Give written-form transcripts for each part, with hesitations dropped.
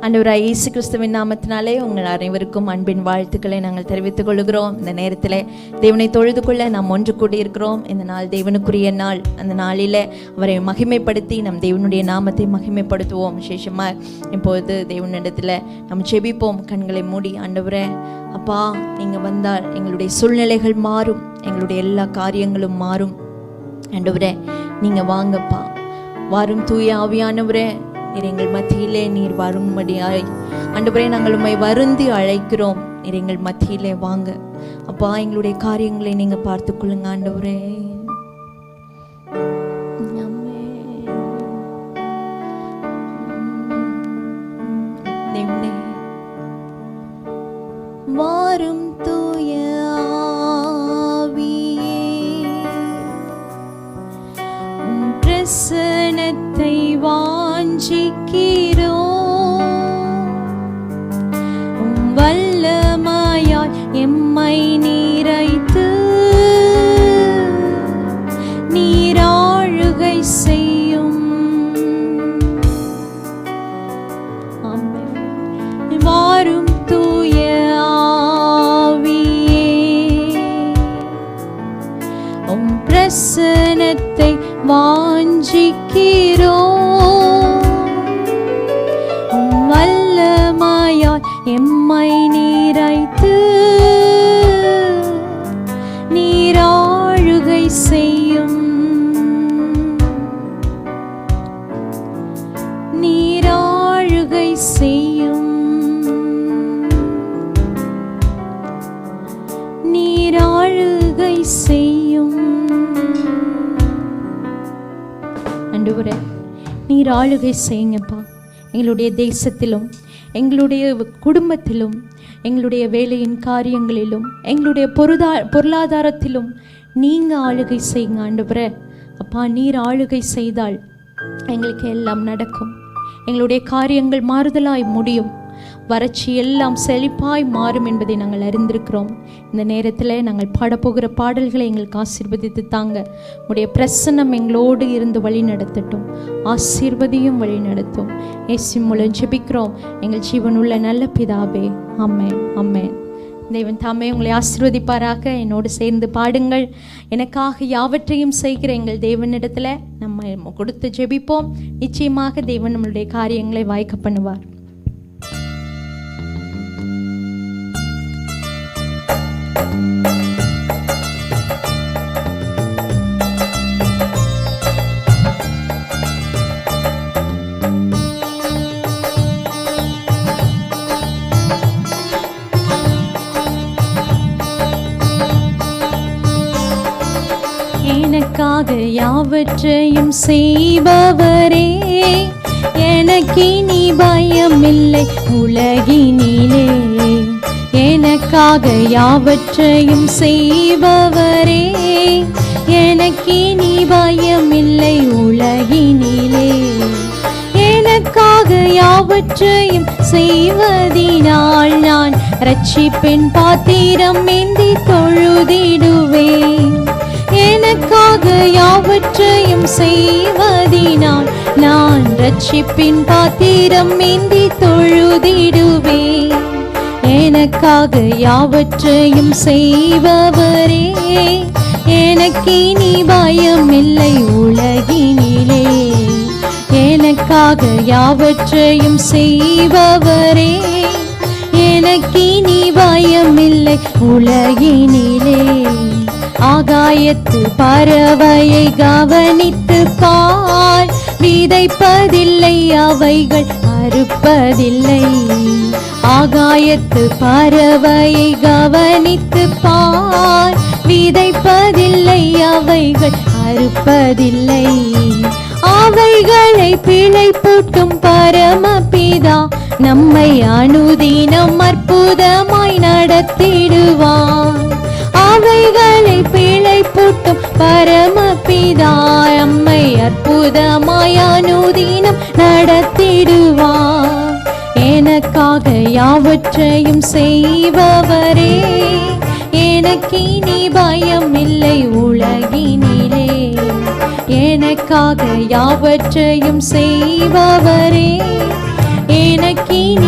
ஆண்டவராய் இயேசு கிறிஸ்துவின் நாமத்தினாலே உங்கள் அனைவருக்கும் அன்பின் வாழ்த்துக்களை நாங்கள் தெரிவித்துக் கொள்கிறோம். இந்த நேரத்தில் தேவனை தொழுது கொள்ள நாம் ஒன்று கூடியிருக்கிறோம். இந்த நாள் தேவனுக்குரிய நாள். அந்த நாளில் அவரை மகிமைப்படுத்தி நம் தேவனுடைய நாமத்தை மகிமைப்படுத்துவோம். விசேஷமாக இப்பொழுது தேவனிடத்தில் நாம் செபிப்போம். கண்களை மூடி, ஆண்டவரே அப்பா, நீங்கள் வந்தால் எங்களுடைய சூழ்நிலைகள் மாறும், எங்களுடைய எல்லா காரியங்களும் மாறும். ஆண்டவரே நீங்கள் வாங்கப்பா, வாரும் தூய ஆவியானவரே, நீர் எங்கள் மத்தியிலே நீர் வரும்படியாய் ஆண்டவரே நாங்கள் உம்மை வருந்தி அழைக்கிறோம். நீர் எங்கள் மத்தியிலே வாங்க அப்பா, எங்களுடைய காரியங்களை நீங்க பார்த்துக்கொள்ளுங்க ஆண்டவரே. வாரும் தூய ஆவியே, பிரசன்னத்தை வாஞ்சிக்கிறோம். வல்லமையால் எம்மை நிறைத்து நீராளுகை செய்யும். வாரும் தூய ஆவியே, பிரசன்னத்தை வாஞ்சிக்கிறோம். வல்லமையால் எம்மை நிறைத்து நீராளுகை செய்யும். நீராளுகை செய்யும். நீராளுகை செய்யும். ஆண்டவரே நீர் ஆளுகை செய்யுங்கப்பா. எங்களுடைய தேசத்திலும், எங்களுடைய குடும்பத்திலும், எங்களுடைய வேலையின் காரியங்களிலும், எங்களுடைய பொருளாதாரத்திலும் நீங்கள் ஆளுகை செய்யுங்க ஆண்டவரே. அப்பா, நீர் ஆளுகை செய்தால் எங்களுக்கு எல்லாம் நடக்கும். எங்களுடைய காரியங்கள் மாறுதலாய் முடியும். வறட்சி எல்லாம் செழிப்பாய் மாறும் என்பதை நாங்கள் அறிந்திருக்கிறோம். இந்த நேரத்தில் நாங்கள் பாடப்போகிற பாடல்களை எங்களுக்கு ஆசீர்வதித்து தாங்க. உடைய பிரசன்னம் எங்களோடு இருந்து வழி நடத்தட்டும். ஆசீர்வதியும் வழி நடத்தும். இயேசு மூலம் ஜெபிக்கிறோம் எங்கள் ஜீவனுள்ள நல்ல பிதாவே. ஆமென், ஆமென். தேவன் தாமே உங்களை ஆசீர்வதிப்பாராக. என்னோடு சேர்ந்து பாடுங்கள். எனக்காக யாவற்றையும் செய்கிற எங்கள் தேவனிடத்தில் நம்ம கொடுத்து ஜெபிப்போம். நிச்சயமாக தேவன் நம்மளுடைய காரியங்களை வாய்க்க பண்ணுவார். எனக்காக யாவற்றையும் செய்பவரே, எனக்கினி பயமில்லை உலகினிலே. எனக்காக யாவற்றையும் செய்பவரே, எனக்கினி பயமில்லை உலகினிலே. எனக்காக யாவற்றையும் செய்வதினால் நான் இரட்சிப்பின் பாத்திரம் ஏந்தி தொழுதிடுவேன். எனக்காக யாவற்றையும் செய்வதினால் நான் இரட்சிப்பின் பாத்திரம் ஏந்தி தொழுதிடுவேன். எனக்காக யாவற்றையும் செய்பவரே, எனக்கினி பயமில்லை உலகினிலே. எனக்காக யாவற்றையும் செய்பவரே, எனக்கினி பயமில்லை உலகினிலே. ஆகாயத்து பறவையை கவனித்து பார், விதைப்பதில்லை அவைகள் அறுப்பதில்லை. ஆகாயத்து பறவையை கவனித்து பார், விதைப்பதில்லை அவைகள் அறுப்பதில்லை. அவைகளை பிழைப்பூட்டும் பரமபிதா நம்மை அனுதினம் அற்புதமாய் நடத்திடுவார். அவைகளை பிழைப்பூட்டும் பரமபிதா நம்மை அற்புதமாய் அனுதினம் நடத்திடுவார். எனக்காக யாவற்றையும் செய்பவரே, எனக்கினி பயமில்லை உலகினிலே. எனக்காக யாவற்றையும் செய்பவரே, எனக்கினி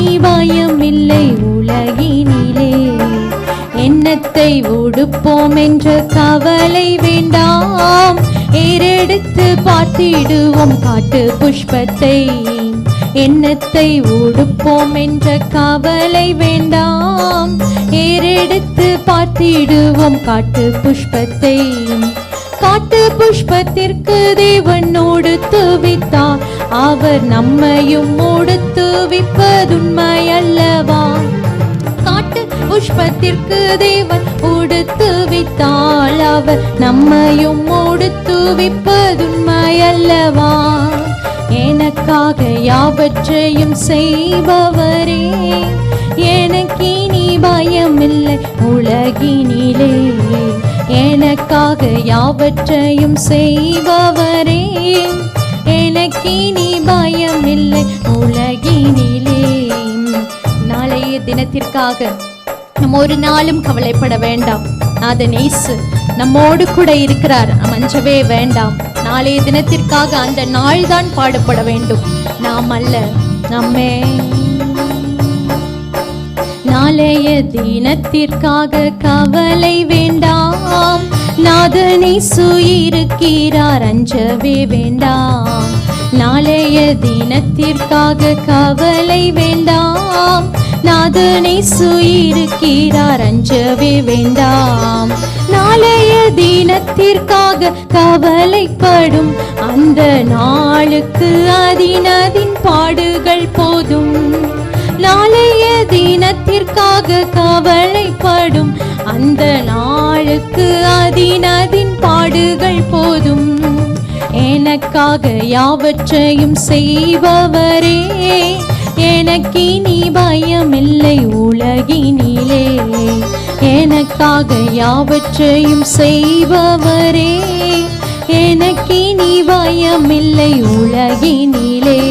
உடுப்போம் என்ற கவலை வேண்டாம். ஏறெடுத்து பார்த்திடுவோம் காட்டு புஷ்பத்தை. எண்ணத்தை உடுப்போம் என்ற கவலை வேண்டாம். ஏறெடுத்து பார்த்திடுவோம் காட்டு புஷ்பத்தை. காட்டு புஷ்பத்திற்கு தேவன் உடுத்துவித்தார், அவர் நம்மையும் உடுத்துவிப்பதுண்மை அல்லவா? காட்டு புஷ்பத்திற்கு தேவன் உடுத்துவித்தால், அவர் நம்மையும் உடுத்துவிப்பதுண்மை அல்லவா? எனக்காக யாவற்றையும் செய்பவரே, எனக்கினி பயமில்லை உலகினிலே. எனக்காக யாவற்றையும் செய்பவரே, எனக்கினி பயமில்லை உலகினிலே. நாளைய தினத்திற்காக நம்ம ஒரு நாளும் கவலைப்பட வேண்டாம். நாதன் இயேசு நம்மோடு கூட இருக்கிறார், அஞ்சவே வேண்டாம். நாளைய தினத்திற்காக அந்த நாள் தான் பாடுபட வேண்டும், நாம் அல்ல. நம்மே நாளைய தினத்திற்காக கவலை வேண்டாம். நாதன் இயேசு இருக்கிறார், அஞ்சவே வேண்டாம். நாளைய தினத்திற்காக கவலை வேண்டாம். நாதன் இயேசு இருக்கிறார், அஞ்சவே வேண்டாம். நாளைய தினத்திற்காக கவலைப்படும் அந்த நாளுக்கு அதினதின் பாடுகள் போதும். நாளைய தினத்திற்காக கவலைப்படும் அந்த நாளுக்கு அதினதின் பாடுகள் போதும். எனக்காக யாவற்றையும் செய்பவரே, எனக்கினி பயமில்லை உலகினிலே. எனக்காக யாவற்றையும் செய்பவரே, எனக்கினி பயமில்லை உலகினிலே.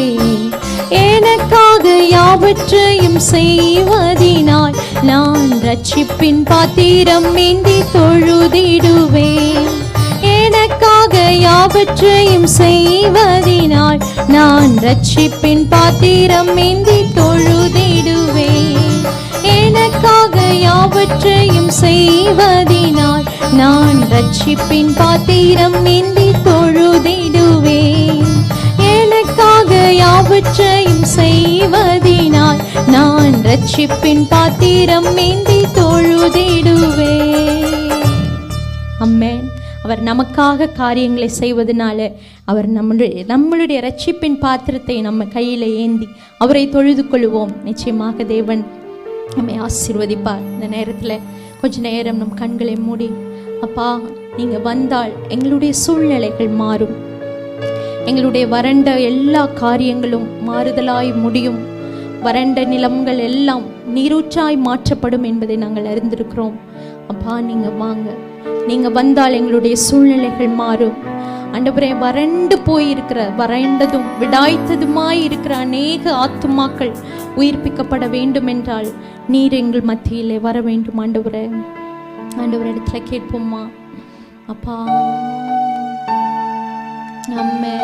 எனக்காக யாவற்றையும் செய்வதினால் நான் ரட்சிப்பின் பாத்திரம் ஏந்தி தொழுதிடுவேன். எனக்காக யாவற்றையும் செய்வதினால் நான் ரட்சிப்பின் பாத்திரம் ஏந்தி தொழுதிடுவேன். எனக்காக யாவற்றையும் செய்வதினால் நான் ரட்சிப்பின் பாத்திரம் ஏந்தி தொழுதிடுவேன். எனக்காக யாவற்றையும் செய்வதினால் நான் ரட்சிப்பின் பாத்திரம் ஏந்தி தொழுதிடுவேன். ஆமென். அவர் நமக்காக காரியங்களை செய்வதனால அவர் நம்மளுடைய ரட்சிப்பின் பாத்திரத்தை நம்ம கையில் ஏந்தி அவரை தொழுது கொள்வோம். நிச்சயமாக தேவன் நம்மை ஆசீர்வதிப்பார். இந்த நேரத்தில் கொஞ்ச நேரம் நம் கண்களை மூடி, அப்பா நீங்கள் வந்தால் எங்களுடைய சூழ்நிலைகள் மாறும், எங்களுடைய வறண்ட எல்லா காரியங்களும் மாறுதலாய் முடியும், வறண்ட நிலங்கள் எல்லாம் நீரூற்றாய் மாற்றப்படும் என்பதை நாங்கள் அறிந்திருக்கிறோம். அப்பா நீங்கள் வாங்க, நீங்கள் வந்தால் எங்களுடைய சூழ்நிலைகள் மாறும். ஆண்டவரே, வறண்டு போயிருக்கிற, வறண்டதும் விடாய்த்ததுமாய் இருக்கிற அநேக ஆத்துமாக்கள் உயிர்ப்பிக்கப்பட வேண்டும் என்றால் நீர் எங்கள் மத்தியிலே வர வேண்டும். ஆண்டவரே, ஆண்டவர் இடத்துல கேட்போம்மா. அப்பா அம்மே,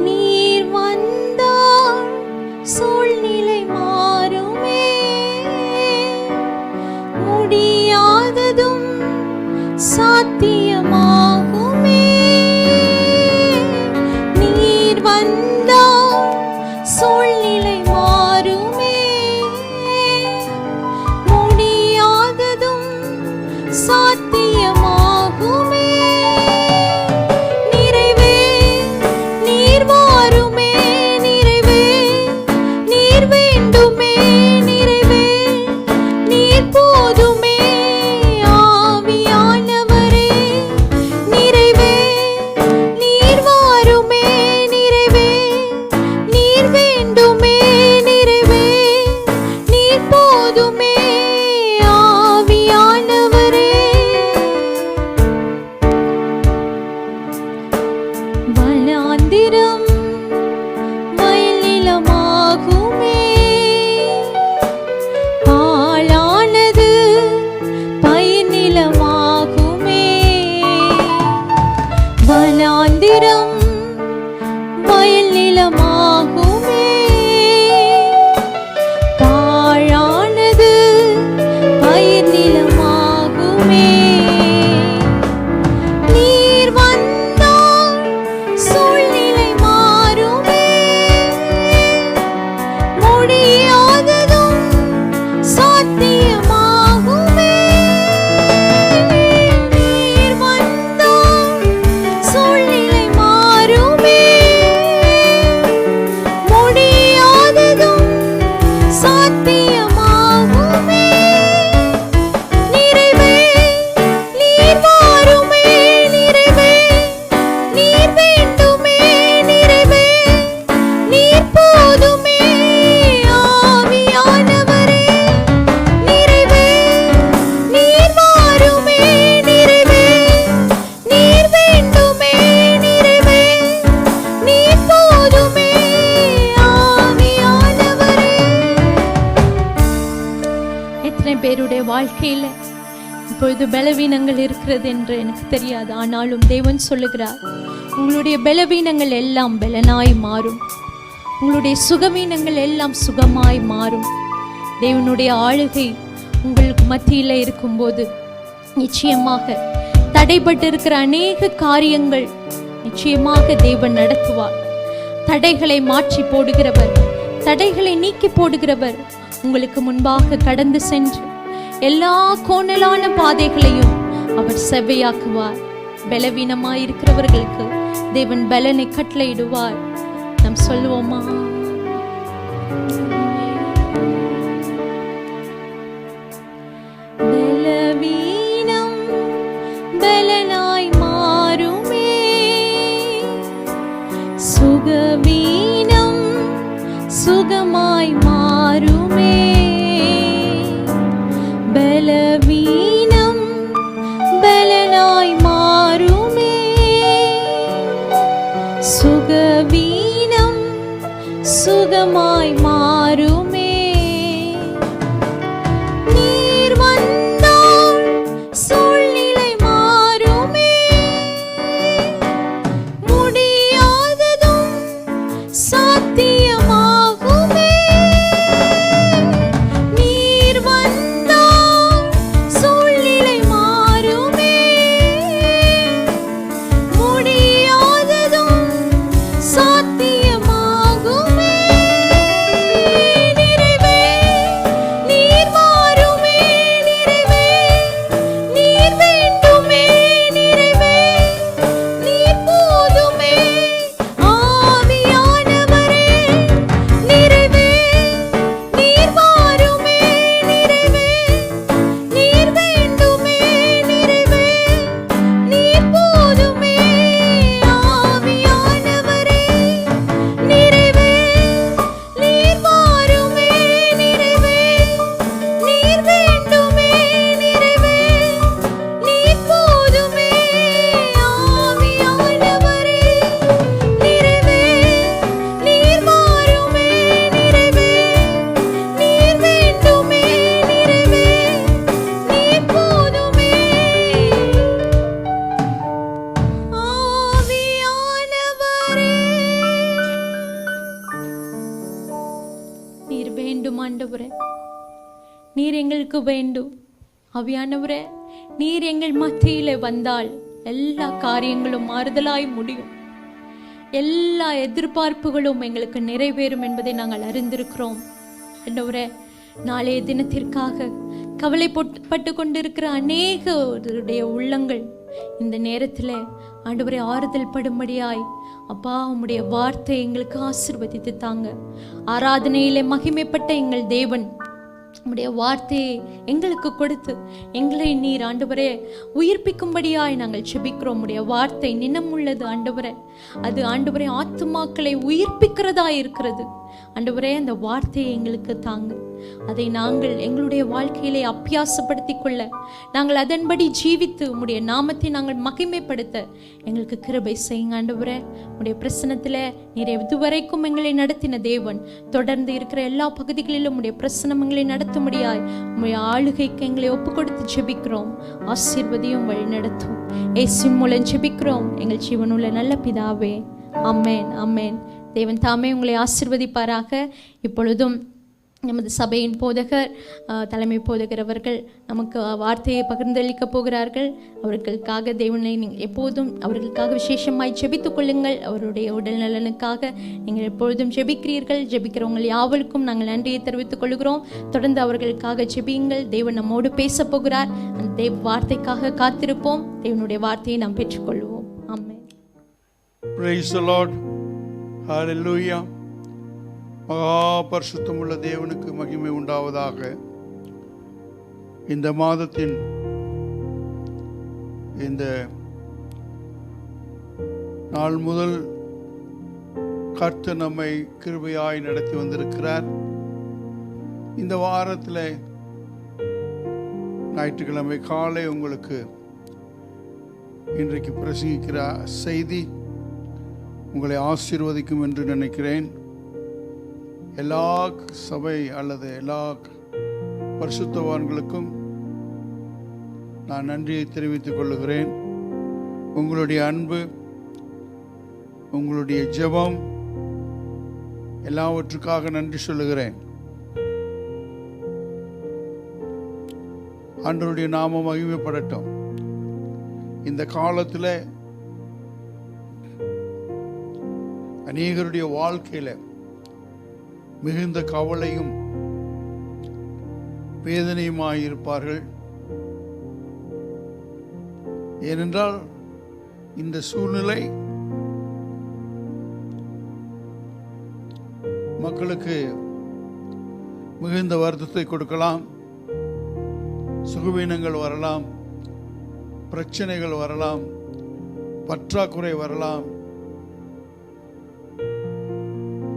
நீர் வந்தால் சூழ்நிலை மாறுமே, முடியாததும் சாத்தியமாகுமே. நீர் வந்தால் சூழ்நிலை மாறுமே, முடியாததும் சாத்தியமாகுமே. நிறைவே நீர் வாருமே, நிறைவே நீர் வேண்டுமே, நிறைவே நீர் போதுமே. ஆவியானவரே, நிறைவே நீர் வாருமே, நிறைவே நீர் வேண்டுமே, நிறைவே நீர் போதுமே. ஆவியானவரே, வனாந்திரம் வயலிலமாகுமே, பாழானது பயிர்நிலமாகுமே. வனாந்திரம் வயலிலமாகுமே, வாழ்க்கையில இப்பொழுது பலவீனங்கள் இருக்கிறது என்று எனக்கு தெரியாது. ஆனாலும் தேவன் சொல்லுகிறார், உங்களுடைய பலவீனங்கள் எல்லாம் பலனாய் மாறும், உங்களுடைய சுகவீனங்கள் எல்லாம் சுகமாய் மாறும். தேவனுடைய ஆளுகை உங்களுக்கு மத்தியில் இருக்கும்போது நிச்சயமாக தடைபட்டு இருக்கிற அநேக காரியங்கள் நிச்சயமாக தேவன் நடத்துவார். தடைகளை மாற்றி போடுகிறவர், தடைகளை நீக்கி போடுகிறவர் உங்களுக்கு முன்பாக கடந்து சென்று எல்லா கோணலான பாதைகளையும் அவர் செவ்வையாக்குவார். பலவீனமாயிருக்கிறவர்களுக்கு தேவன் பலனை கட்டளையிடுவார். நாம் சொல்லுவோமா? பலவீனம் பலனாய் மாறுமே, சுகவீனம் சுகமாய் மாறுமே. பலவீனம் பலனாய் மாறுமே, சுகவீனம் சுகமாய் மாறுமே. நீர் வந்தால் சூழ்நிலை மாறுமே, முடியாததும் சாத்தியமாகுமே. நீர் வந்தால் சூழ்நிலை மாறுமே, முடியாததும் சாத்தியமாகுமே. நிறைவே நீர் மாறுமே, நிறைவே நீர் வேண்டுமே, நிறைவே நீர் போதுமே. ஆவியானவரே நிறைவே நீர் மாறுமே, நிறைவே நீர் வேண்டுமே, நிறைவே நீர் போதுமே. ஆவியானவரே நிறைவே நீர் மாறுமே, நிறைவே நீர் வேண்டுமே, நிறைவே நீர் போதுமே. ஆவியானவரே நிறைவே நீர் மாறுமே, நிறைவே நீர் வேண்டுமே, நிறைவே நீர் போதுமே. ஆவியானவரே நீர் வேண்டும் ஆண்டவரே, நீர் எங்களுக்கு வேண்டும். ஆவியானவரே நீர் எங்கள் மத்தியிலே வந்தால் எல்லா காரியங்களும் மாறுதலாய் முடியும், எல்லா எதிர்பார்ப்புகளும் எங்களுக்கு நிறைவேறும் என்பதை நாங்கள் அறிந்திருக்கிறோம். ஆண்டவரே நாளைய தினத்திற்காக கவலைப்பட்டு கொண்டிருக்கிற அநேகருடைய உள்ளங்கள் இந்த நேரத்தில் ஆண்டவரே ஆறுதல் படும்படியாய் அப்பா உம்முடைய வார்த்தை எங்களுக்கு ஆசீர்வதித்து தாங்க. ஆராதனையிலே மகிமைப்பட்ட எங்கள் தேவன் உம்முடைய வார்த்தையை எங்களுக்கு கொடுத்து எங்களை நீர் ஆண்டவரே உயிர்ப்பிக்கும்படியாய் நாங்கள் செபிக்கிறோம். உம்முடைய வார்த்தை நினமுள்ளது ஆண்டவரே, அது ஆண்டவரே ஆத்துமாக்களை உயிர்ப்பிக்கிறதா இருக்கிறது. ஆண்டவரே அந்த வார்த்தையை எங்களுக்கு தாங்க, அதை நாங்கள் எங்களுடைய வாழ்க்கையிலே அபியாசப்படுத்தி கொள்ள, நாங்கள் அதன்படி ஜீவித்து உம்முடைய நாமத்தை நாங்கள் மகிமைப்படுத்த எங்களுக்கு கிருபை செய்யுங்க ஆண்டவரே. உம்முடைய பிரசனத்தில் நீர் இதுவரைக்கும் எங்களை நடத்தின தேவன், தொடர்ந்து இருக்கிற எல்லா பகுதிகளிலும் உம்முடைய பிரசனம் எங்களை நடத்தும்படியாய் உம்முடைய ஆளுகைக்கு எங்களை ஒப்பு கொடுத்து ஜெபிக்கிறோம். ஆசீர்வதியும் வழி நடத்தும் இயேசுவின் மூலம் ஜெபிக்கிறோம் எங்கள் ஜீவனுள்ள நல்ல பிதாவே. ஆமென், ஆமென். தேவன் தாமே உங்களை ஆசீர்வதிப்பாராக. இப்பொழுதும் நமது சபையின் போதகர், தலைமை போதகர் அவர்கள் நமக்கு வார்த்தையை பகிர்ந்தளிக்க போகிறார்கள். அவர்களுக்காக தேவனை எப்போதும் அவர்களுக்காக விசேஷமாய் ஜெபித்துக் கொள்ளுங்கள். அவருடைய உடல் நலனுக்காக நீங்கள் எப்பொழுதும் ஜெபிக்கிறீர்கள். ஜெபிக்கிறவங்கள் யாவருக்கும் நாங்கள் நன்றியை தெரிவித்துக் கொள்கிறோம். தொடர்ந்து அவர்களுக்காக ஜெபியுங்கள். தேவன் நம்மோடு பேச போகிறார். அந்த தேவ வார்த்தைக்காக காத்திருப்போம். தேவனுடைய வார்த்தையை நாம் பெற்றுக்கொள்வோம். ஆமென். Praise the Lord. Hallelujah. மகா பரிசுத்தமுள்ள தேவனுக்கு மகிமை உண்டாவதாக. இந்த மாதத்தின் இந்த நாள் முதல் கர்த்தர் நம்மை கிருபையாய் நடத்தி வந்திருக்கிறார். இந்த வாரத்தில் ஞாயிற்றுக்கிழமை காலை உங்களுக்கு இன்றைக்கு பிரசங்கிக்கிற செய்தி உங்களை ஆசீர்வதிக்கும் என்று நினைக்கிறேன். எல்லா சபை அல்லது எல்லா பரிசுத்தவான்களுக்கும் நான் நன்றியை தெரிவித்துக் கொள்கிறேன். உங்களுடைய அன்பு, உங்களுடைய ஜெபம் எல்லாவற்றுக்காக நன்றி சொல்லுகிறேன். ஆண்டவருடைய நாமம் மகிமைப்படட்டும். இந்த காலத்தில் அநேகருடைய வாழ்க்கையில மிகுந்த கவலையும் வேதனையுமாயிருப்பார்கள். ஏனென்றால் இந்த சூழ்நிலை மக்களுக்கு மிகுந்த வருத்தத்தை கொடுக்கலாம். சுகவீனங்கள் வரலாம், பிரச்சனைகள் வரலாம், பற்றாக்குறை வரலாம்.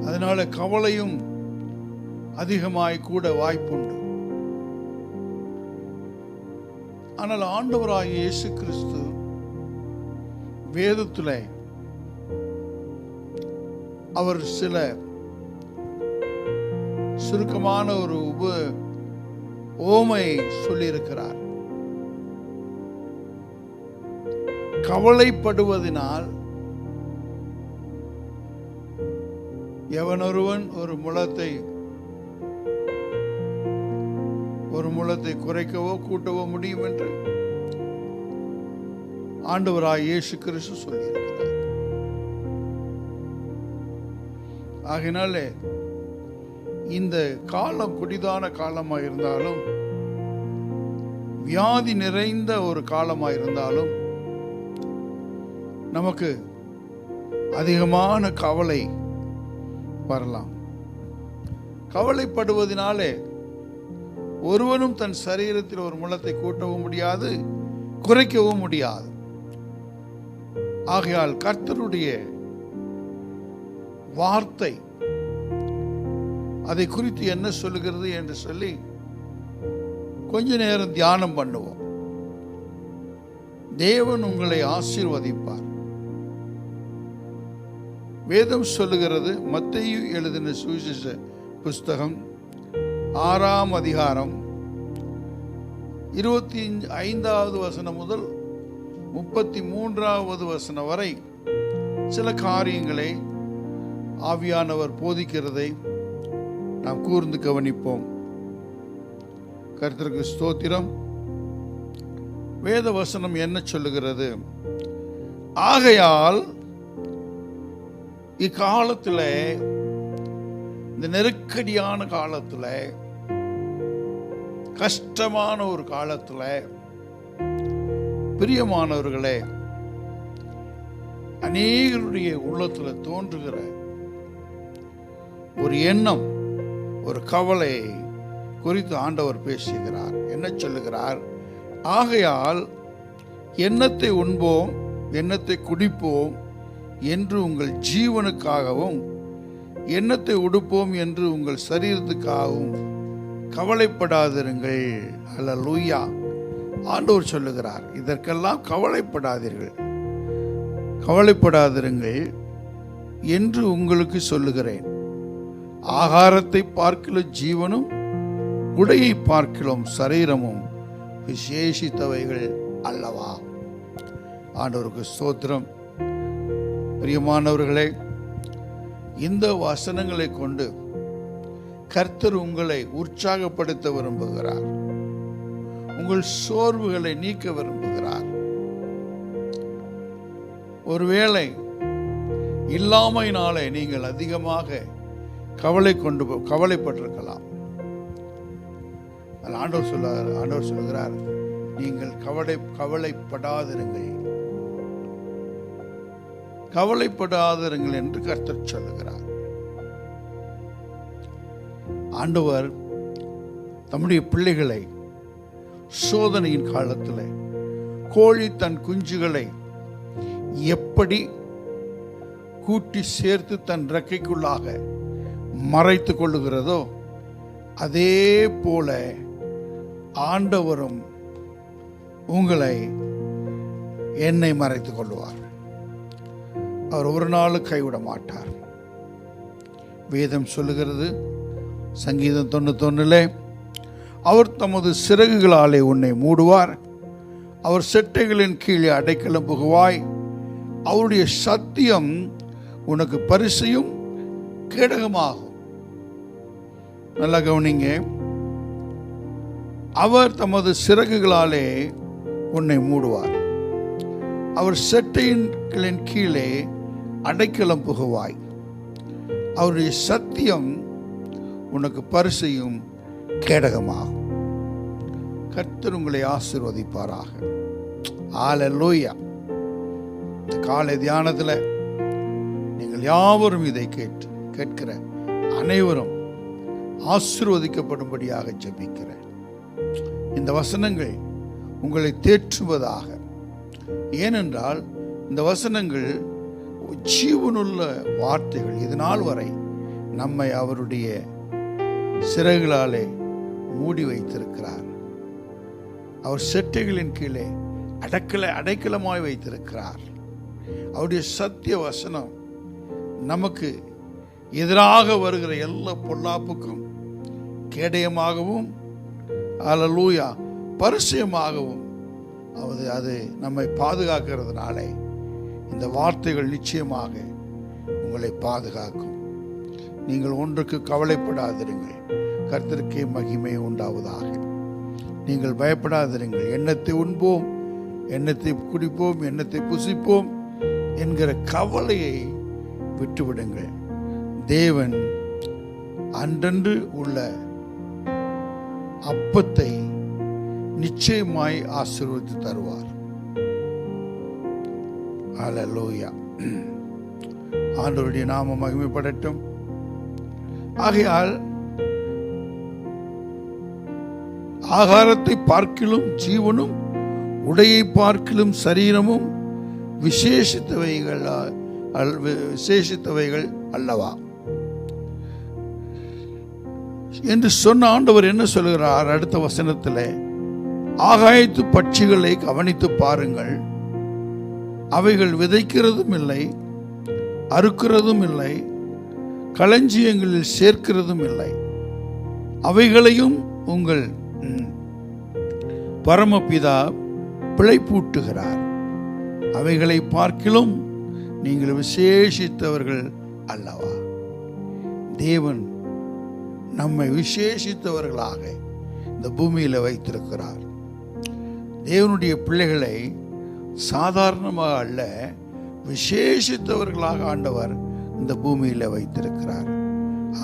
அதனால கவலையும் அதிகமாய் கூட வாய்ப்புண்டு. ஆனால் ஆண்டவராகிய இயேசு கிறிஸ்து வேதத்தில் அவர் சில சுருக்கமான ஒரு ஓமை சொல்லியிருக்கிறார். கவலைப்படுவதனால் எவனொருவன் ஒரு முழத்தை குறைக்கவோ கூட்டவோ முடியும் என்று ஆண்டவராய் இயேசு கிறிஸ்து சொல்லியிருக்கிறார். ஆகினாலே இந்த காலம் கொடிதான காலமாக இருந்தாலும், வியாதி நிறைந்த ஒரு காலமாக இருந்தாலும், நமக்கு அதிகமான கவலை வரலாம். கவலைப்படுவதனாலே ஒருவனும் தன் சரீரத்தில் ஒரு முழத்தை கூட்டவும் முடியாது, குறைக்கவும் முடியாது. ஆகையால் கர்த்தருடைய வார்த்தை அதை குறித்து என்ன சொல்லுகிறது என்று சொல்லி கொஞ்ச நேரம் தியானம் பண்ணுவோம். தேவன் உங்களை ஆசீர்வதிப்பார். வேதம் சொல்லுகிறது, மத்தேயு எழுதின சுவிசேஷ புஸ்தகம் 6ஆம் அதிகாரம் 25வது வசனம் முதல் 33வது வசனம் வரை சில காரியங்களை ஆவியானவர் போதிக்கிறதை நாம் கூர்ந்து கவனிப்போம். கர்த்தருக்கு ஸ்தோத்திரம். வேத வசனம் என்ன சொல்லுகிறது? ஆகையால் இக்காலத்தில், இந்த நெருக்கடியான காலத்தில், கஷ்டமான ஒரு காலத்தில், பிரியமானவர்களே, அநேகருடைய உள்ளத்தில் தோன்றுகிற ஒரு எண்ணம், ஒரு கவலை குறித்து ஆண்டவர் பேசுகிறார். என்ன சொல்லுகிறார்? ஆகையால் எண்ணத்தை உண்போம், எண்ணத்தை குடிப்போம் என்று உங்கள் ஜீவனுக்காகவும், எண்ணத்தை உடுப்போம் என்று உங்கள் சரீரத்துக்காகவும் கவலைப்படாதிருங்கள். அல்லேலூயா. ஆண்டவர் சொல்லுகிறார், இதற்கெல்லாம் கவலைப்படாதிருங்கள் என்று உங்களுக்கு சொல்லுகிறேன். ஆகாரத்தை பார்க்கிலும் ஜீவனும், உடையை பார்க்கிலும் சரீரமும் விசேஷித்தவைகள் அல்லவா? ஆண்டவருக்கு ஸ்தோத்திரம். பிரியமானவர்களே, இந்த வசனங்களை கொண்டு கர்த்தர் உங்களை உற்சாகப்படுத்த விரும்புகிறார். உங்கள் சோர்வுகளை நீக்க விரும்புகிறார். ஒருவேளை இல்லாமையினாலே நீங்கள் அதிகமாக கவலைப்பட்டிருக்கலாம். ஆண்டவர் சொல்லுகிறார், நீங்கள் கவலைப்படாதிருங்கள் என்று கர்த்தர் சொல்லுகிறார். ஆண்டவர் தம்முடைய பிள்ளைகளை சோதனையின் காலத்தில், கோழி தன் குஞ்சுகளை எப்படி கூட்டி சேர்த்து தன் ரெக்கைக்குள்ளாக மறைத்துக் கொள்ளுகிறதோ, அதே போல ஆண்டவரும் உங்களை என்னை மறைத்துக் கொள்வார். அவர் ஒரு நாளும் கைவிட மாட்டார். வேதம் சொல்லுகிறது, சங்கீதம் 91 அவர் தமது சிறகுகளாலே உன்னை மூடுவார், அவர் செட்டைகளின் கீழே அடைக்கலம் புகுவாய். அவருடைய சத்தியம் உனக்கு பரிசையும் கேடகமாகும். நல்லா கவனிங்க. அவர் தமது சிறகுகளாலே உன்னை மூடுவார். அவர் செட்டைகளின் கீழே அடைக்கலம் புகுவாய். அவருடைய சத்தியம் உனக்கு பரிசையும் கேடகமாகும். கர்த்தர் உங்களை ஆசீர்வதிப்பாராக. ஹல்லேலூயா. இந்த காலை தியானத்தில் நீங்கள் யாவரும் இதை கேட்கிற அனைவரும் ஆசீர்வதிக்கப்படும்படியாக ஜெபிக்கிறேன். இந்த வசனங்கள் உங்களை தேற்றுவதாக. ஏனென்றால் இந்த வசனங்கள் ஜீவனுள்ள வார்த்தைகள். இது நாள் வரை நம்மை அவருடைய சிறகுகளாலே மூடி வைத்திருக்கிறார். அவர் செட்டைகளின் கீழே அடைக்கலமாய் வைத்திருக்கிறார். அவருடைய சத்திய வசனம் நமக்கு எதிராக வருகிற எல்லா பொல்லாப்புக்கும் கேடயமாகவும் ஹல்லேலூயா பரிசயமாகவும் அது நம்மை பாதுகாக்கிறதுனாலே இந்த வார்த்தைகள் நிச்சயமாக உங்களை பாதுகாக்கும். நீங்கள் ஒன்றுக்கு கவலைப்படாதிருங்கள். கர்த்தருக்கே மகிமை உண்டாவதாக. நீங்கள் பயப்படாதிருங்கள். எண்ணத்தை உண்போம், எண்ணத்தை குடிப்போம், எண்ணத்தை புசிப்போம் என்கிற கவலையை விட்டுவிடுங்கள். தேவன் அன்றன்று உள்ள அப்பத்தை நிச்சயமாய் ஆசீர்வதித்து தருவார். ஹல்லேலூயா. ஆண்டவருடைய நாமம் மகிமைப்படட்டும். ஆகையால் ஆகாரத்தை பார்க்கிலும் ஜீவனும் உடையை பார்க்கிலும் சரீரமும் விசேஷித்தவைகள் அல்லவா என்று சொன்ன ஆண்டவர் என்ன சொல்கிறார்? அடுத்த வசனத்தில், ஆகாயத்து பட்சிகளை கவனித்து பாருங்கள், அவைகள் விதைக்கிறதும் இல்லை, அறுக்கிறதும் இல்லை, களஞ்சியங்களில் சேர்க்கிறதும் இல்லை, அவைகளையும் உங்கள் பரமபிதா பிழைப்பூட்டுகிறார். அவைகளை பார்க்கிலும் நீங்கள் விசேஷித்தவர்கள் அல்லவா? தேவன் நம்மை விசேஷித்தவர்களாக இந்த பூமியில் வைத்திருக்கிறார். தேவனுடைய பிள்ளைகளை சாதாரணமாக அல்ல, விசேஷித்தவர்களாக ஆண்டவர் இந்த பூமியில் வைத்திருக்கிறார்.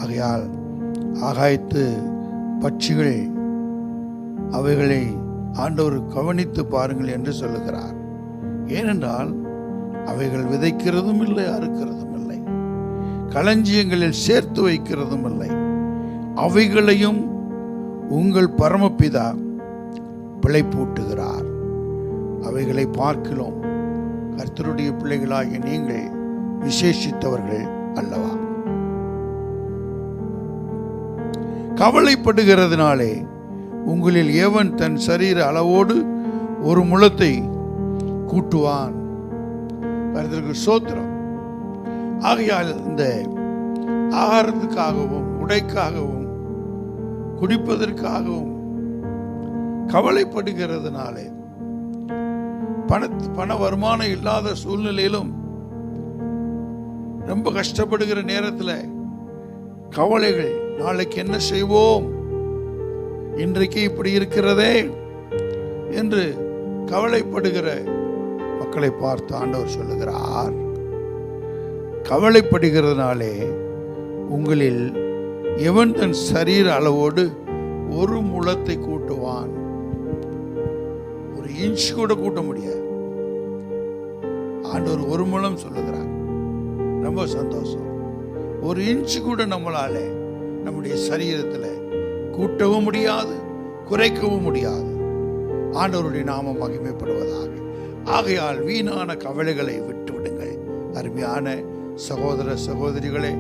ஆகையால் ஆகாயத்து பட்சிகள் அவைகளை ஆண்டவர் கவனித்து பாருங்கள் என்று சொல்லுகிறார். ஏனென்றால் அவைகள் விதைக்கிறதும் இல்லை, அறுக்கிறதும் இல்லை, களஞ்சியங்களில் சேர்த்து வைக்கிறதும் இல்லை, அவைகளையும் உங்கள் பரமபிதா பிழைப்பூட்டுகிறார். அவைகளை பார்க்கிறோம். கர்த்தருடைய பிள்ளைகளாகிய நீங்கள் விசேஷித்தவர்கள் அல்லவா? கவலைப்படுகிறதுனாலே உங்களில் எவன் தன் சரீர அளவோடு ஒரு முழத்தை கூட்டுவான்? கர்த்தருக்கு ஸ்தோத்திரம். ஆகையால் இந்த ஆகாரத்துக்காகவும் உடைக்காகவும் குடிப்பதற்காகவும் கவலைப்படுகிறதுனாலே, பண வருமானம் இல்லாத சூழ்நிலையிலும் ரொம்ப கஷ்டப்படுகிற நேரத்தில் கவலைகள், நாளைக்கு என்ன செய்வோம், இன்றைக்கு இப்படி இருக்கிறதே என்று கவலைப்படுகிற மக்களை பார்த்து ஆண்டவர் சொல்லுகிறார், கவலைப்படுகிறதுனாலே உங்களில் எவன் தன் சரீர அளவோடு ஒரு முழத்தை கூட்டுவான்? ஒரு இன்ச் கூட கூட்ட முடியாது. ஆண்டவர் ஒரு முழம் சொல்லுகிறார். ரொம்ப சந்தோஷம். ஒரு இன்ச் கூட நம்மளால நம்முடைய சரீரத்தில் கூட்டவும் முடியாது, குறைக்கவும் முடியாது. ஆண்டவருடைய நாமம் மகிமைப்படுவதாக. ஆகையால் வீணான கவலைகளை விட்டுவிடுங்கள். அருமையான சகோதர சகோதரிகளே,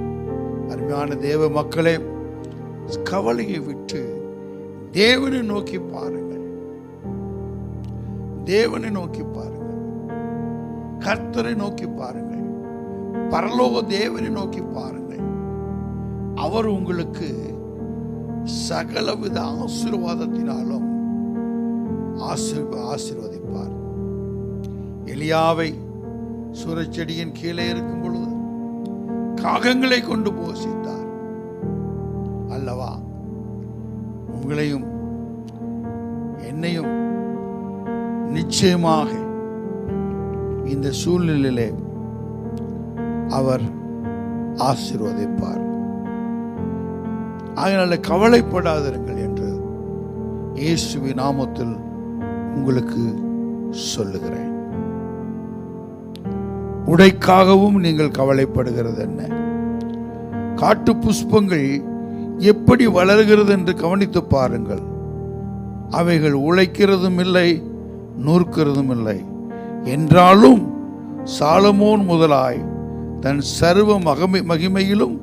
அருமையான தேவ மக்களே, கவலையை விட்டு தேவனை நோக்கி பாருங்கள். தேவனை நோக்கி பாருங்கள். கர்த்தரை நோக்கி பாருங்கள். பரலோக தேவனை நோக்கி பாருங்கள். அவர் உங்களுக்கு சகலவித ஆசீர்வாதத்தினாலும் ஆசீர்வதிப்பார். எலியாவை சூரச்செடியின் கீழே இருக்கும் பொழுது காகங்களை கொண்டு போஷித்தார் அல்லவா? உங்களையும் என்னையும் நிச்சயமாக இந்த சூழ்நிலையிலே அவர் ஆசீர்வதிப்பார். அதனால கவலைப்படாதிருங்கள் என்று இயேசுவின் நாமத்தில் உங்களுக்கு சொல்லுகிறேன். உடைக்காகவும் நீங்கள் கவலைப்படுகிறது என்ன? காட்டு புஷ்பங்கள் எப்படி வளர்கிறது என்று கவனித்து பாருங்கள். அவைகள் உழைக்கிறதும் இல்லை, நூற்கிறதும் இல்லை. என்றாலும் சாலமோன் முதலாய் தன் சர்வ மகிமையிலும்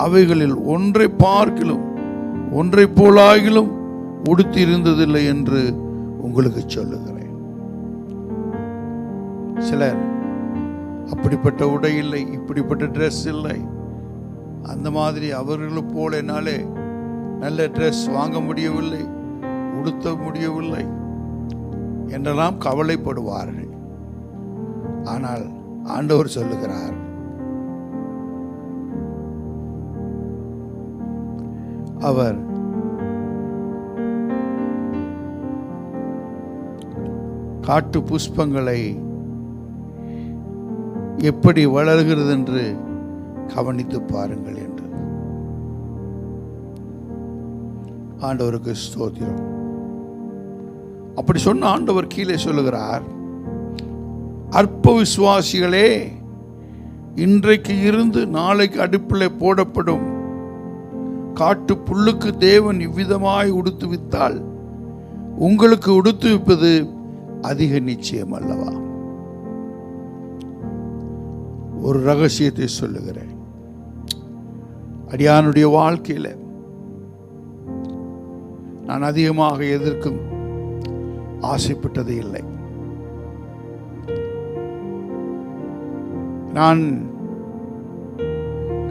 அவைகளில் ஒன்றை பார்க்கிலும் ஒன்றை போலாகிலும் உடுத்தி இருந்ததில்லை என்று உங்களுக்கு சொல்லுகிறேன். சிலர் அப்படிப்பட்ட உடை இல்லை, இப்படிப்பட்ட ட்ரெஸ் இல்லை, அந்த மாதிரி அவர்களுக்கு போல என்னாலே நல்ல ட்ரெஸ் வாங்க முடியவில்லை, உடுத்த முடியவில்லை என்றெல்லாம் கவலைப்படுவார்கள். ஆனால் ஆண்டவர் சொல்லுகிறார், அவர் காட்டு புஷ்பங்களை எப்படி வளர்கிறது என்று கவனித்து பாருங்கள் என்று. ஆண்டவருக்கு ஸ்தோத்திரம். அப்படி சொன்ன ஆண்டவர் கீழே சொல்லுகிறார், அற்ப விசுவாசிகளே, இன்றைக்கு இருந்து நாளைக்கு அடுப்பில் போடப்படும் காட்டு புல்லுக்கு தேவன் இவ்விதமாய் உடுத்துவித்தால் உங்களுக்கு உடுத்துவிப்பது அதிக நிச்சயம் அல்லவா? ஒரு ரகசியத்தை சொல்லுகிறேன். அடியானுடைய வாழ்க்கையில் நான் அதிகமாக எதற்கும் ஆசைப்பட்டது இல்லை. நான்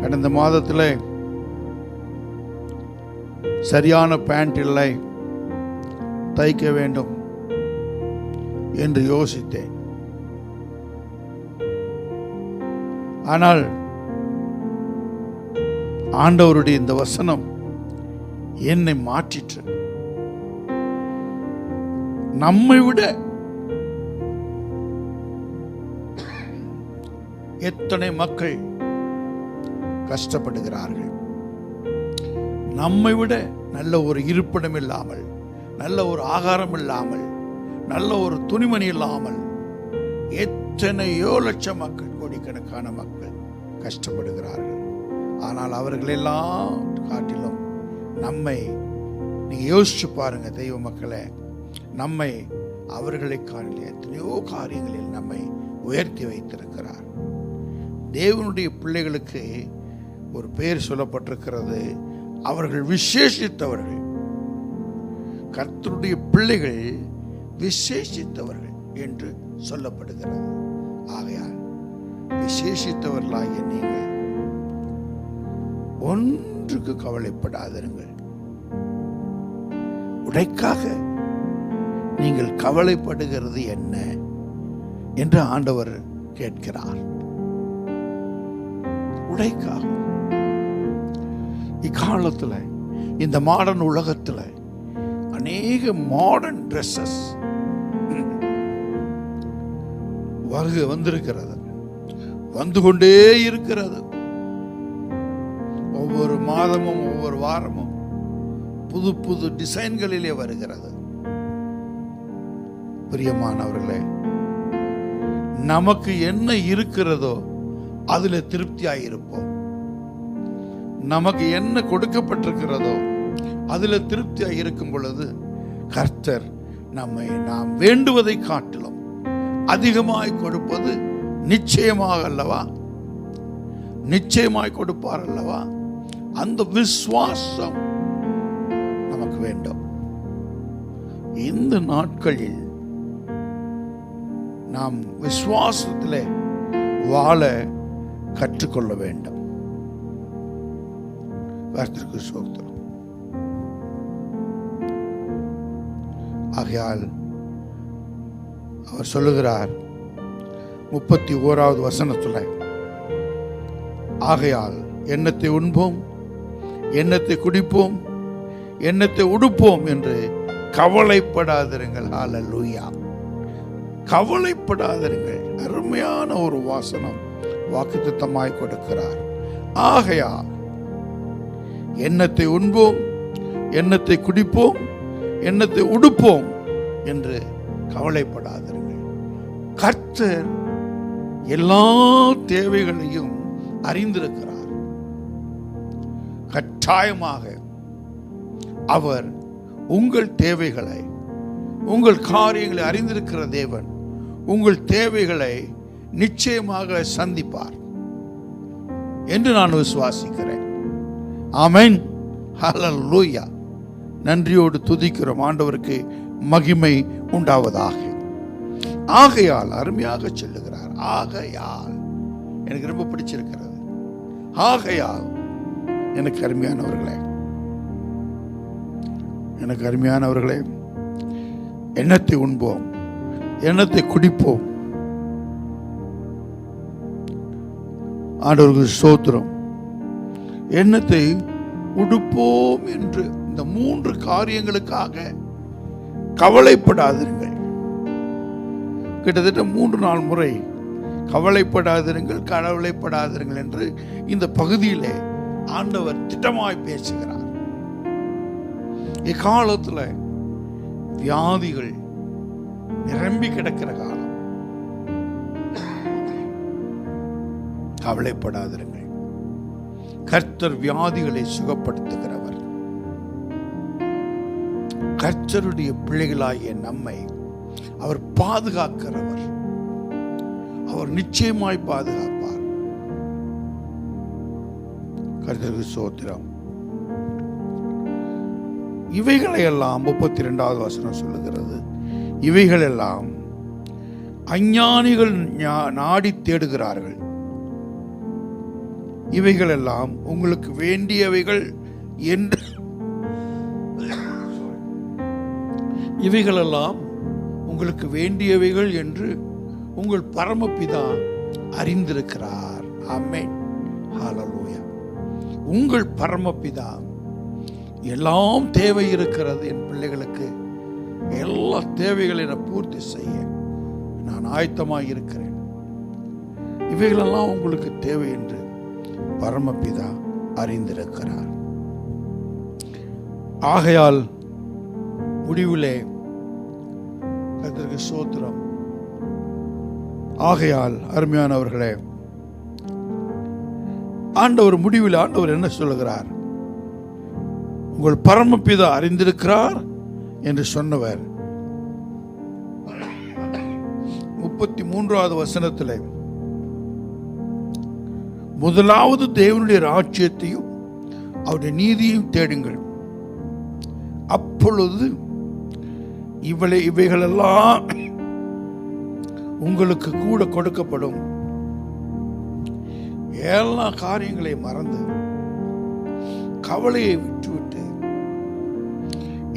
கடந்த மாதத்தில் சரியான பேண்ட் இல்லை, தைக்க வேண்டும் என்று யோசித்தேன். ஆனால் ஆண்டவருடைய இந்த வசனம் என்னை மாற்றிற்று. நம்மை விட எத்தனை மக்கள் கஷ்டப்படுகிறார்கள். நம்மை விட நல்ல ஒரு இருப்பிடம் இல்லாமல், நல்ல ஒரு ஆகாரம் இல்லாமல், நல்ல ஒரு துணிமணி இல்லாமல் எத்தனையோ லட்சம் மக்கள், கோடிக்கணக்கான மக்கள் கஷ்டப்படுகிறார்கள். ஆனால் அவர்களெல்லாம் காட்டிலும் நம்மை நீங்க யோசிச்சு பாருங்க தெய்வ மக்களே, நம்மை அவர்களை காணல எத்தனையோ காரியங்களில் நம்மை உயர்த்தி வைத்திருக்கிறார். தேவனுடைய பிள்ளைகளுக்கு ஒரு பெயர் சொல்லப்பட்டிருக்கிறது, அவர்கள் விசேஷித்தவர்கள். கர்த்தருடைய பிள்ளைகள் விசேஷித்தவர்கள் என்று சொல்லப்படுகிறது. ஆகையால் விசேஷித்தவர்களாகிய நீங்கள் ஒன்றுக்கு கவலைப்படாதிருங்கள். உடைக்காக நீங்கள் கவலைப்படுகிறது என்ன என்று ஆண்டவர் கேட்கிறார். உடைக்காக இக்காலத்தில் இந்த மாடர்ன் உலகத்தில் அநேக மாடர்ன் ட்ரெஸ்ஸஸ் வந்திருக்கிறது, வந்து கொண்டே இருக்கிறது. ஒவ்வொரு மாதமும் ஒவ்வொரு வாரமும் புது புது டிசைன்களிலே வருகிறது. பிரியமானவர்களே, நமக்கு என்ன இருக்கிறதோ அதுல திருப்தியாயிருப்போம். நமக்கு என்ன கொடுக்கப்பட்டிருக்கிறதோ அதுல திருப்தியாக இருக்கும் பொழுது கர்த்தர் நம்மை நாம் வேண்டுவதை காட்டிலும் அதிகமாய் கொடுப்பது நிச்சயமாக அல்லவா, நிச்சயமாய் கொடுப்பார் அல்லவா? அந்த விசுவாசம் நமக்கு வேண்டும். இந்த நாட்களில் நாம் விசுவாசத்திலே வாழ கற்றுக்கொள்ள வேண்டும். கர்த்தருக்கு ஸ்தோத்திரம். ஆகையால் அவர் சொல்லுகிறார் 31வது வசனத்துல, ஆகையால் எண்ணத்தை உண்போம், எண்ணத்தை குடிப்போம், எண்ணத்தை உடுப்போம் என்று கவலைப்படாதிருங்கள். ஹல்லேலூயா. கவலைப்படாதிருங்கள். அருமையான ஒரு வாசனம் வாக்குத்தத்தமாய் கொடுக்கிறார். ஆகையால் எண்ணத்தை உண்போம், எண்ணத்தை குடிப்போம், எண்ணத்தை உடுப்போம் என்று கவலைப்படாதிருங்கள். கர்த்தர் எல்லா தேவைகளையும் அறிந்திருக்கிறார். கட்டாயமாக அவர் உங்கள் தேவைகளை, உங்கள் காரியங்களை அறிந்திருக்கிற தேவன் உங்கள் தேவைகளை நிச்சயமாக சந்திப்பார் என்று நான் விசுவாசிக்கிறேன். ஆமென். ஹல்லேலூயா. நன்றியோடு துதிக்கிறோம். ஆண்டவருக்கு மகிமை உண்டாவதாக. ஆகையால் அருமையாக சொல்லுகிறார். ஆகையால் எனக்கு ரொம்ப பிடிச்சிருக்கிறது. ஆகையால் எனக்கு அருமையானவர்களே, எண்ணத்தை உண்போம், எண்ணத்தை குடிப்போம். ஆண்டவருக்கு ஸ்தோத்திரம். எண்ணத்தை உடுப்போம் என்று இந்த 3 காரியங்களுக்காக கவலைப்படாதிருங்கள். கிட்டத்தட்ட 3-4 முறை கவலைப்படாதிருங்கள், கவலைப்படாதிருங்கள் என்று இந்த பகுதியிலே ஆண்டவர் திட்டமாய் பேசுகிறார். இக்காலத்துல வியாதிகள் நிரம்பி கிடக்கிற காலம். கவலைப்படாதிருங்கள். கர்த்தர் வியாதிகளை சுகப்படுத்துகிறவர். கர்த்தருடைய பிள்ளைகளாகிய நம்மை அவர் பாதுகாக்கிறவர். அவர் நிச்சயமாய் பாதுகாப்பார். கர்த்தருக்கு ஸ்தோத்திரம். இவைகளையெல்லாம் 32வது வசனம் சொல்லுகிறது. இவைகளெல்லாம் அஞ்ஞானிகள் நாடி தேடுகிறார்கள். இவைகளெல்லாம் உங்களுக்கு வேண்டியவைகள் என்று இவைகளெல்லாம் உங்களுக்கு வேண்டியவைகள் என்று உங்கள் பரமபிதா அறிந்திருக்கிறார். ஆமென். ஹல்லேலூயா. உங்கள் பரமபிதா எல்லாம் தேவை இருக்கிறது. என் பிள்ளைகளுக்கு எல்லா தேவைகளையும் பூர்த்தி செய்ய நான் ஆயத்தமாக இருக்கிறேன். இவைகளெல்லாம் உங்களுக்கு தேவை என்று பரமபிதா அறிந்திருக்கிறார். ஆகையால் முடிவிலே கர்த்தருக்கு ஸ்தோத்திரம். ஆகையால் அருமையானவர்களே, ஆண்டவர் முடிவில் ஆண்டவர் என்ன சொல்லுகிறார்? உங்கள் பரமபிதா அறிந்திருக்கிறார் என்று சொன்னவர் 33வது வசனத்திலே, முதலாவது தேவனுடைய ராஜ்யத்தையும் அவருடைய நீதியையும் தேடுங்கள், அப்பொழுது இவைகளெல்லாம் உங்களுக்கு கூட கொடுக்கப்படும். எல்லா காரியங்களையும் மறந்து கவலையை விட்டுவிட்டு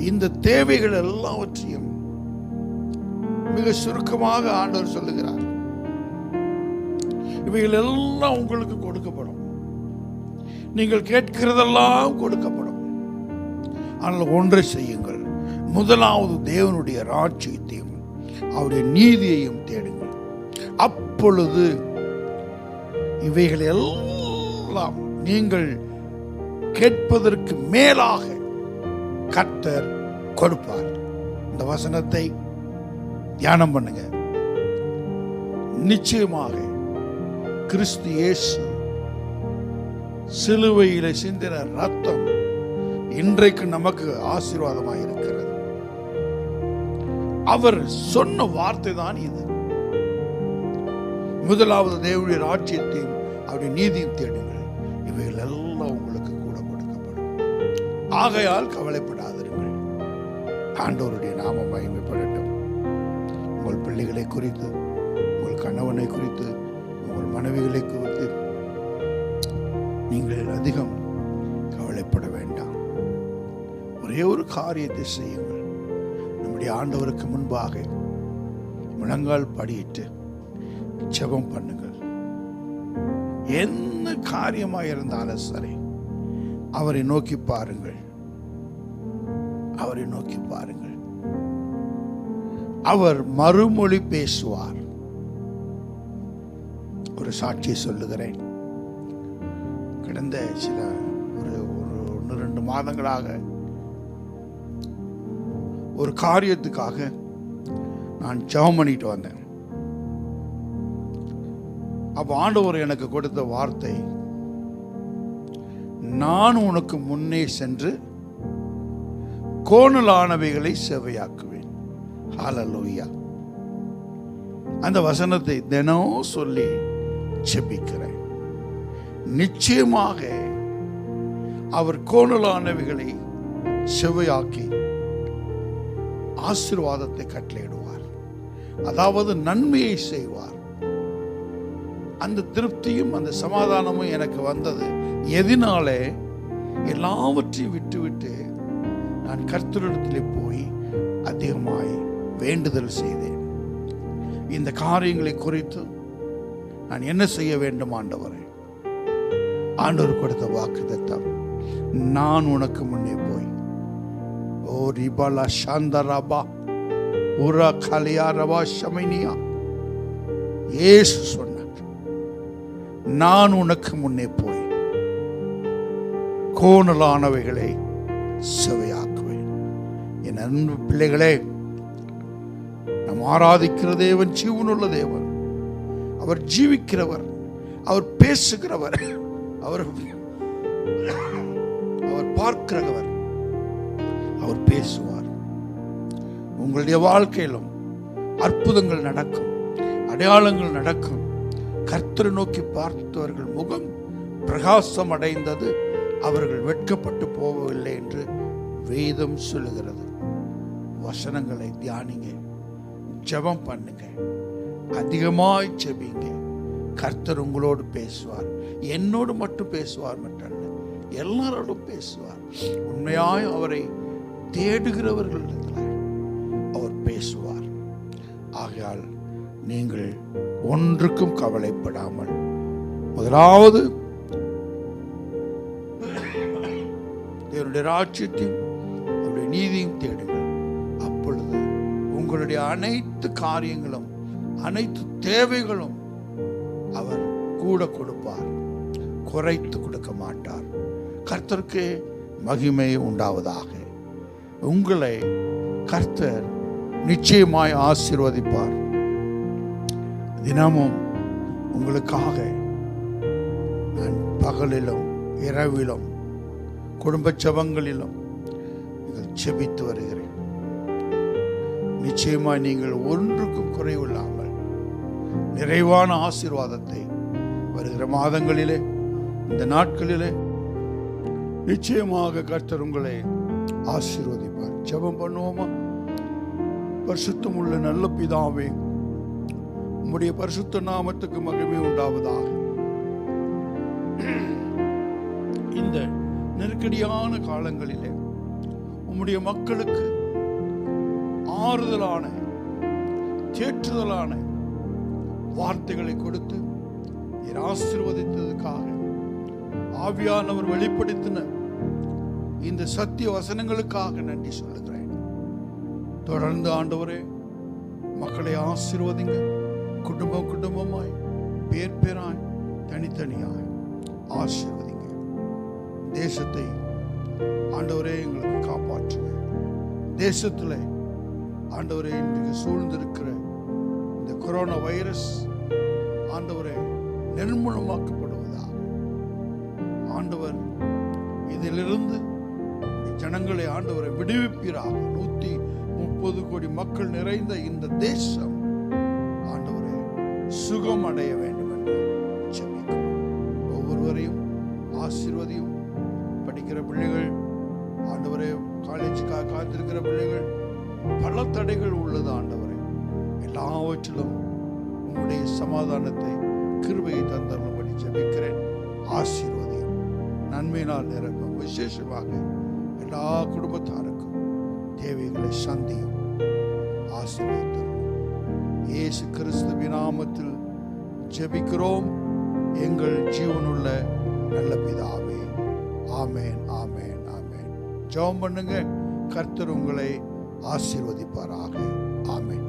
இந்த தேவைகள் எல்லாவற்றையும் மிக சுருக்கமாக ஆண்டவர் சொல்லுகிறார். இவைகள் எல்லாம் உங்களுக்கு கொடுக்கப்படும். நீங்கள் கேட்கிறதெல்லாம் கொடுக்கப்படும். ஆனால் ஒன்றை செய்யுங்கள், முதலாவது தேவனுடைய ராஜ்யத்தையும் அவருடைய நீதியையும் தேடுங்கள், அப்பொழுது இவைகள் எல்லாம் நீங்கள் கேட்பதற்கு மேலாக கர்த்தர் கொடுப்பார். இந்த வசனத்தை தியானம் பண்ணுங்க. நிச்சயமாக கிறிஸ்து இயேசு சிலுவையிலே சிந்தின ரத்தம் இன்றைக்கு நமக்கு ஆசீர்வாதமாக இருக்கிறது. அவர் சொன்ன வார்த்தை தான் இது. முதலாவது தேவனுடைய ராஜ்யத்தையும் அவருடைய நீதியும் தேடுங்கள், இவைகள் எல்லாம் உங்களுக்கு கூட கொடுக்கப்படும். ஆகையால் கவலைப்படாதிருங்கள். ஆண்டவருடைய நாமம் மகிமைப்படட்டும். உங்கள் பிள்ளைகளை குறித்து, உங்கள் கணவனை குறித்து, உங்கள் மனைவிகளை குறித்து நீங்கள் அதிகம் கவலைப்பட வேண்டாம். ஒரே ஒரு காரியத்தை செய்யுங்கள். நம்முடைய ஆண்டவருக்கு முன்பாக முழங்கால் படியிட்டு ஜெபம் பண்ணுங்கள். என்ன காரியமாக இருந்தாலும் சரி, அவரை நோக்கி பாருங்கள். அவரை நோக்கி பாருங்கள். அவர் மறுமொழி பேசுவார். ஒரு சாட்சி சொல்லுகிறேன். கடந்த சில ஒரு 1-2 மாதங்களாக ஒரு காரியத்துக்காக நான் ஜெபம் பண்ணிட்டு வந்தேன். அப்போ ஆண்டவர் எனக்கு கொடுத்த வார்த்தை, நான் உனக்கு முன்னே சென்று கோணலானவைகளை செவையாக்குவேன். ஹல்லேலூயா. அந்த வசனத்தை தினம் சொல்லி ஜெபிக்கிறேன். நிச்சயமாக அவர் கோணலானவைகளை செவையாக்கி ஆசீர்வாதத்தை கட்டளையிடுவார். அதாவது நன்மையை செய்வார். அந்த திருப்தியும் அந்த சமாதானமும் எனக்கு வந்தது. எதினாலே? எல்லாவற்றையும் விட்டுவிட்டு நான் கர்த்தரிடத்திலே போய் அதிகமாய் வேண்டுதல் செய்தேன். இந்த காரியங்களை குறித்து நான் என்ன செய்ய வேண்டும் ஆண்டவரே? ஆண்டவர் கொடுத்த வாக்குத்தத்தம், நான் உனக்கு முன்னே போய், ஓ ரிபலா சாந்தரபா உரா கலியா ரபா ஷமைனியா, இயேசு சொன்னார், நான் உனக்கு முன்னே போய் கோணலானவைகளை செவையாக்குவேன். என் அன்பு பிள்ளைகளே, நாம் ஆராதிக்கிற தேவன் ஜீவனுள்ள தேவன். அவர் ஜீவிக்கிறவர், அவர் பேசுகிறவர், அவர் பார்க்கிறவர், அவர் பேசுவார். உங்களுடைய வாழ்க்கையிலும் அற்புதங்கள் நடக்கும், அடையாளங்கள் நடக்கும். கர்த்தரை நோக்கி பார்த்தவர்கள் முகம் பிரகாசம் அடைந்தது, அவர்கள் வெட்கப்பட்டு போகவில்லை என்று வேதம் சொல்லுகிறது. வசனங்களை தியானிங்க, ஜெபம் பண்ணுங்க, அதிகமாய் ஜெபிங்க. கர்த்தர் உங்களோடு பேசுவார். என்னோடு மட்டும் பேசுவார் மட்டுமல்ல, எல்லாரோடும் பேசுவார். உண்மையாய் அவரை தேடுகிறவர்களிடத்தில் அவர் பேசுவார். ஆகையால் நீங்கள் ஒன்றுக்கும் கவலைப்படாமல், முதலாவது தேவனுடைய ராஜ்யத்தையும் அவருடைய நீதியும் தேடுங்கள். அப்பொழுது உங்களுடைய அனைத்து காரியங்களும், அனைத்து தேவைகளும் அவர் கூட கொடுப்பார், குறைத்து கொடுக்க மாட்டார். கர்த்தருக்கு மகிமை உண்டாவதாக. உங்களை கர்த்தர் நிச்சயமாய் ஆசீர்வதிப்பார். தினமும் உங்களுக்காக நான் பகலிலும் இரவிலும் குடும்ப ஜெபங்களிலும் ஜெபித்து வருகிறேன். நிச்சயமாய் நீங்கள் ஒன்றுக்கும் குறைவில்லாமல் நிறைவான ஆசீர்வாதத்தை வருகிற மாதங்களிலே, இந்த நாட்களிலே நிச்சயமாக கர்த்தர் உங்களை ஆசீர்வதிப்பார். ஜெபம் பண்ணுவோமா? பரிசுத்தம் உள்ள நல்ல பிதாவே, உம்முடைய பரிசுத்த நாமத்துக்கு மகிமை உண்டாவதாக. இந்த நெருக்கடியான காலங்களிலே உம்முடைய மக்களுக்கு ஆறுதலான, தேற்றுதலான வார்த்தைகளை கொடுத்து நீர் ஆசீர்வதித்ததுக்காக, ஆவியானவர் வெளிப்படுத்தின இந்த சத்திய வசனங்களுக்காக நன்றி சொல்லுகிறேன். தொடர்ந்து ஆண்டவரே மக்களை ஆசீர்வதிங்க. குடும்பம் குடும்பமாய், பேர் பேராய், தனித்தனியாய் ஆசீர்வதிங்க. தேசத்தை ஆண்டவரே எங்களுக்கு காப்பாற்றுங்க. தேசத்தில் ஆண்டவரே இன்றைக்கு சூழ்ந்திருக்கிற இந்த கொரோனா வைரஸ் ஆண்டவரே நிர்மூலமாக்கப்படுவதாக. ஆண்டவர் இதிலிருந்து ஜனங்களை ஆண்டவரை விடுவிப்பீராக. 130 கோடி மக்கள் நிறைந்த இந்த தேசம் ஆண்டவரை சுகம் அடைய வேண்டும் என்று ஜெபிக்கிறோம். ஒவ்வொருவரையும் ஆசீர்வதியும். படிக்கிற பிள்ளைகள் ஆண்டவரே, காலேஜுக்காக காத்திருக்கிற பிள்ளைகள், பல தடைகள் உள்ளது ஆண்டவரே. எல்லாவற்றிலும் உங்களுடைய சமாதானத்தை, கிருபையை தந்தருளும்படி ஜெபிக்கிறேன். ஆசீர்வதியும், நன்மையினால் நிரப்பும். விசேஷமாக எல்லா குடும்பத்தாருக்கும் தேவைகளை சந்தியும். ஆசீர்வதித்தருளும். இயேசு கிறிஸ்துவின் நாமத்தில் ஜெபிக்கிறோம் எங்கள் ஜீவனுள்ள நல்ல பிதாவே. ஆமேன், ஆமேன், ஆமேன். ஜெபம் பண்ணுங்க. கர்த்தர் உங்களை ஆசீர்வதிப்பாராக. ஆமேன்.